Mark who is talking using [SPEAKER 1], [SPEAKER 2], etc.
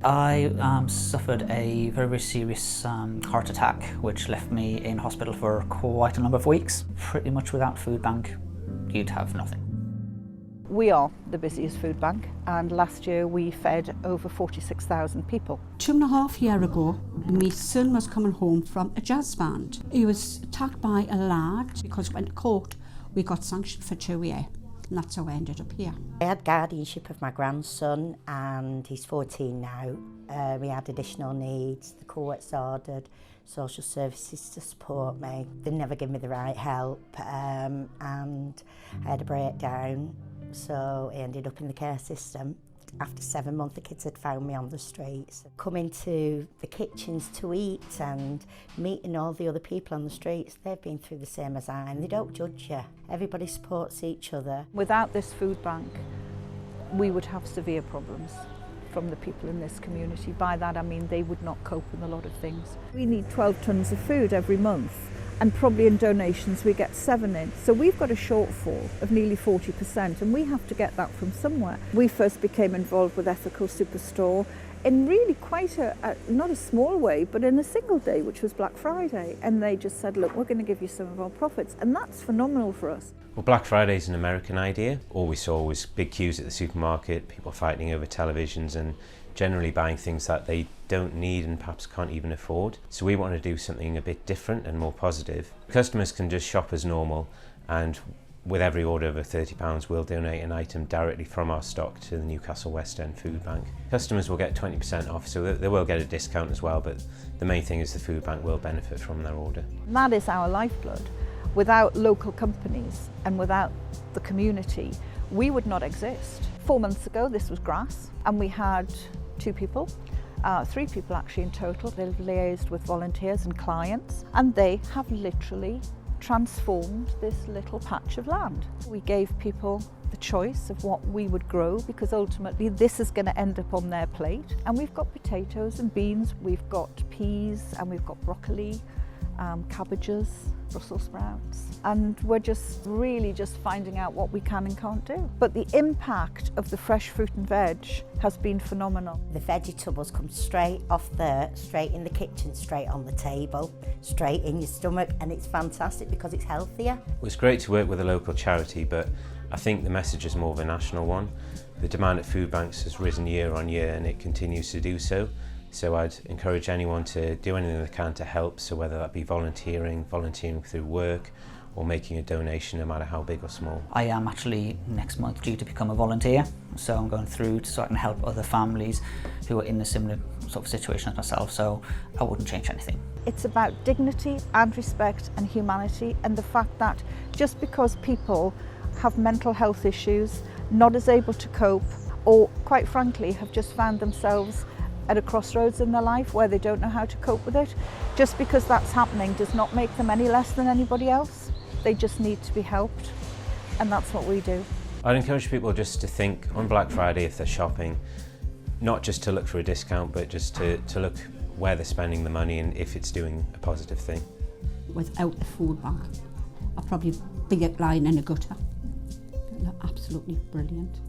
[SPEAKER 1] I suffered a very, very serious heart attack, which left me in hospital for quite a number of weeks. Pretty much without food bank, you'd have nothing.
[SPEAKER 2] We are the busiest food bank, and last year we fed over 46,000 people.
[SPEAKER 3] 2.5 years ago, my son was coming home from a jazz band. He was attacked by a lad because when to court, we got sanctioned for 2 years. And that's how I ended up here.
[SPEAKER 4] I had guardianship of my grandson, and he's 14 now. We had additional needs. The courts ordered social services to support me. They never gave me the right help, and I had a breakdown, so I ended up in the care system. After 7 months, the kids had found me on the streets. Coming to the kitchens to eat and meeting all the other people on the streets, they've been through the same as I, and they don't judge you. Everybody supports each other.
[SPEAKER 2] Without this food bank, we would have severe problems from the people in this community. By that I mean they would not cope with a lot of things. We need 12 tonnes of food every month, and probably in donations we get 7 in. So we've got a shortfall of nearly 40%, and we have to get that from somewhere. We first became involved with Ethical Superstore in really quite not a small way, but in a single day, which was Black Friday. And they just said, look, we're going to give you some of our profits. And that's phenomenal for us.
[SPEAKER 5] Well, Black Friday is an American idea. All we saw was big queues at the supermarket, people fighting over televisions and generally buying things that they don't need and perhaps can't even afford. So we want to do something a bit different and more positive. Customers can just shop as normal, and with every order over £30 we'll donate an item directly from our stock to the Newcastle West End Food Bank. Customers will get 20% off, so they will get a discount as well, but the main thing is the food bank will benefit from their order.
[SPEAKER 2] That is our lifeblood. Without local companies and without the community, we would not exist. 4 months ago this was grass, and we had 2 people, 3 people actually in total. They've liaised with volunteers and clients, and they have literally transformed this little patch of land. We gave people the choice of what we would grow, because ultimately this is going to end up on their plate. And we've got potatoes and beans, we've got peas, and we've got broccoli, cabbages, Brussels sprouts, and we're really just finding out what we can and can't do. But the impact of the fresh fruit and veg has been phenomenal.
[SPEAKER 4] The vegetables come straight off there, straight in the kitchen, straight on the table, straight in your stomach, and it's fantastic because it's healthier.
[SPEAKER 5] Well, it's great to work with a local charity, but I think the message is more of a national one. The demand at food banks has risen year on year, and it continues to do so. So I'd encourage anyone to do anything they can to help, so whether that be volunteering through work, or making a donation, no matter how big or small.
[SPEAKER 1] I am actually next month due to become a volunteer, so I'm going through so I can help other families who are in a similar sort of situation as myself, so I wouldn't change anything.
[SPEAKER 2] It's about dignity and respect and humanity, and the fact that just because people have mental health issues, not as able to cope, or quite frankly have just found themselves at a crossroads in their life where they don't know how to cope with it, just because that's happening does not make them any less than anybody else. They just need to be helped, and that's what we do.
[SPEAKER 5] I'd encourage people just to think on Black Friday, if they're shopping, not just to look for a discount, but just to look where they're spending the money and if it's doing a positive thing.
[SPEAKER 3] Without the food bank, I'd probably be lying in a gutter. They're absolutely brilliant.